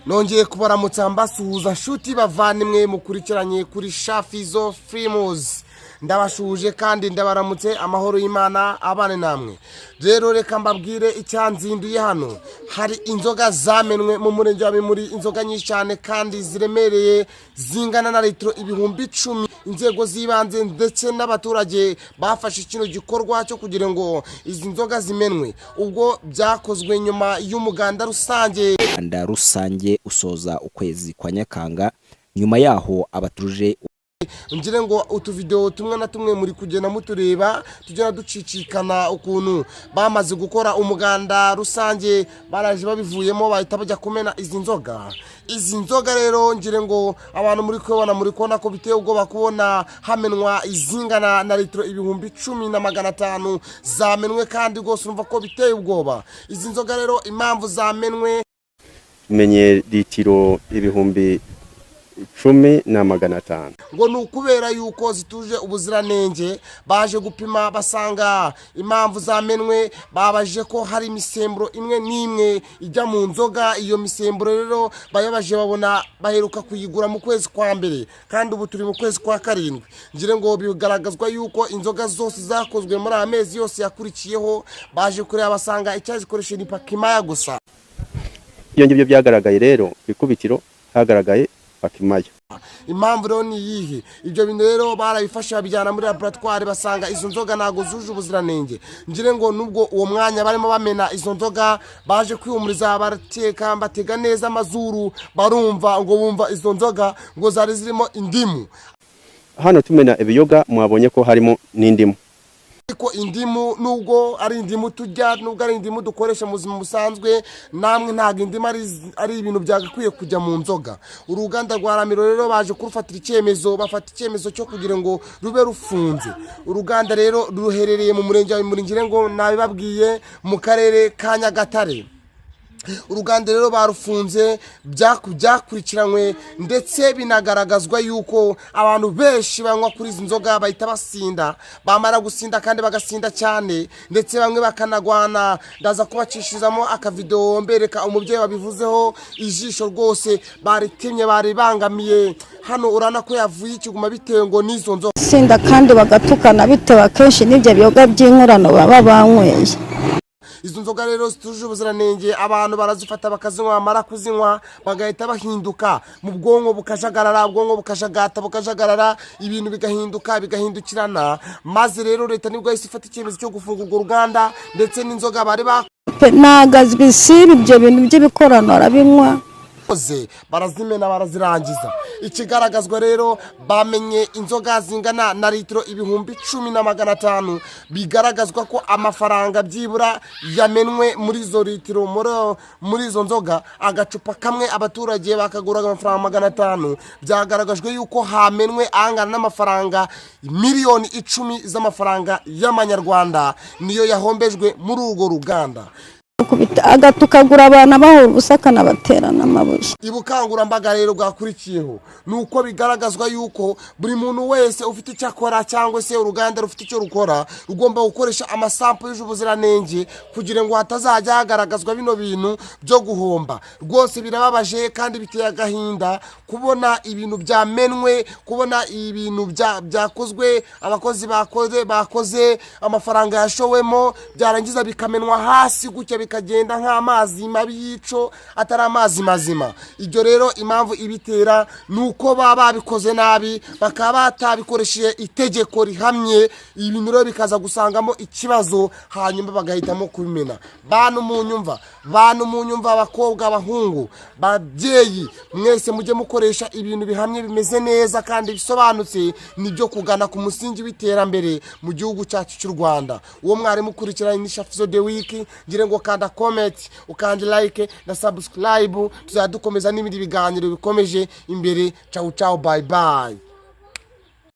nongeye kubaramutsa mbasuhuza nshuti bavandimwe mukurikiranye kuri Shafizo Films. Ndabashuje kandi ndabaramutse amahoro y'Imana abane namwe. Rero reka mbabwire icyanzinduye hano. Hari inzoga zamenwe mu murenge wa Mimuri, inzoga nyinshi cyane kandi ziremereye zingana na litro ibihumbi 10. Inzego zibanze ndetse n'abaturage bafashe kino gikorwa cyo kugira ngo izi nzoga zimenwe. Ubwo byakozwe nyuma y'umuganda rusange usoza ukwezi kwa Nyakanga. Nyuma yaho abaturuje ngire ngo utuvideo tumwe na tumwe muri kugenda mutureba tugenda ducicikana ukuntu bamaze gukora umuganda rusange baraje babivuyemo bahita bajya kumena izi nzoga rero ngire ngo abantu muri kubona ko biteye ubwoba kubona hamenwa izingana na litro ibihumbi 10,500 zamenwe kandi gose urumva ko biteye ubwoba. Izi nzoga rero impamvu zamenwe menye litiro ibihumbi 10,500 ngo nukubera yuko zituje ubuziranenge. Baje gupima basanga impamvu zamenwe, babaje ko hari imisemburo imwe n'imwe ijya mu nzoga. Iyo misemburo rero bayabaje babona baheruka kuyigura mu kwezi kwa mbere kandi ubu turi mu kwezi kwa 7. Ngire ngo bigaragazwa yuko inzoga zose zakozwe muri amezi yose yakurikiyeho. Baje kureba basanga icyazikoresha ni pakimaya gusa. Iyo ngibyo byagaragaye rero bikubitiro hagaragaye pakimaya. Impamvu rero ni yihe? Ibyo bintu rero barabifasha babijyana muri laboratoire basanga izo nzoga nago zuje ubuziranenge. Ngire ngo nubwo uwo mwanya barimo bamena izo nzoga baje kwihumuriza barateka batega neza amazuru barumva ngo bumva izo nzoga ngo zari zirimo indimu. Hano tumena ibiyoga mwabonye ko harimo n'indimu. Ko indimu nubwo ari indimu tujya nubwo ari indimu dukoresha mu buzima busanzwe, namwe ntago indimu ari ibintu byagakwiye kujya mu nzoga. Uruganda rwa Ramiro rero baje kurufatira icyemezo, bafata icyemezo cyo kugira ngo rube rufunze. Uruganda rero ruherereye mu murenge wa Mimuri, ngire ngo nabibabwiye mu karere ka Nyagatare. Uruganda rero barufunze byakurikiranywe ndetse binagaragazwa yuko abantu benshi banywa kuri izi nzoga bahita basinda, bamara gusinda kandi bagasinda cyane ndetse bamwe bakanagwana. Ndaza kubacishizamo akavideo mbereka umubyeyi wabivuzeho ijisho rwose baritimye baribangamiye. Hano urana ko yavuye ikiguma bitewe ngo nizo nzoga sinda kandi bagatukana bitewe akenshi n'ibyo biyoga by'inkorano baba banyweye. Izo nzoga rero zituje ubuziranenge abantu barazifata bakazinywa, bamara kuzinywa bagahita bahinduka mu bwonko bukajagarara, ubwonko bukajagarara, ibintu bigahindukirana. Maze rero leta nibwo isifata icyemezo cyo gufunga urwo ruganda ndetse n'inzoga bari nagazwe isibi ibyo bintu by'ibikorano arabinywa barazimena barazirangiza. Ikigaragazwa rero bamenye inzoga zingana na litro ibihumbi 10,500. Bigaragazwa ko amafaranga byibura yamenwe muri zo litro muri zo nzoga. Agacupa kamwe abaturage bakaguraga amafaranga 500. Byagaragajwe yuko hamenwe angana n'amafaranga miliyoni 10 z'amafaranga y'amanyarwanda niyo yahombejwe muri urwo ruganda. Agatukagura abana bahora ubusakana baterana amabuye. Ibukangurambaga rero bwakurikiyeho nuko bigaragazwa yuko buri muntu wese ufite icyo akora cyangwa se uruganda rufite icyo rukora rugomba gukoresha amasample y'ubuziranenge kugira ngo hatazajya hagaragazwa bino bintu byo guhomba. Rwose birababaje kandi biteye agahinda kubona ibintu byamenwe, kubona ibintu byakozwe, abakozi bakoze amafaranga yashowemo byarangiza bikamenwa hasi gutya bikagenda nk'amazi mabi yico atari amazi mazima. Ibyo rero impamvu ibitera nuko baba babikoze nabi, bakaba batabikoresheje itegeko rihamye. Ibintu rero bikaza gusangamo ikibazo hanyuma bagahitamo kubimena. Bantu mu nyumva abakobwa abahungu babyeyi mwese mujye mukoresha ibintu bihamye bimeze neza kandi bisobanutse, nibyo kugana ku musingi w'iterambere mu gihugu cyacu cy'u Rwanda. Uwo mwari mukurikiranye ni Shafizo the week. Ngire ngo kanda comment, ukandi like na subscribe, tuzadukomeza n'ibindi biganiro bikomeje imbere. Ciao bye bye.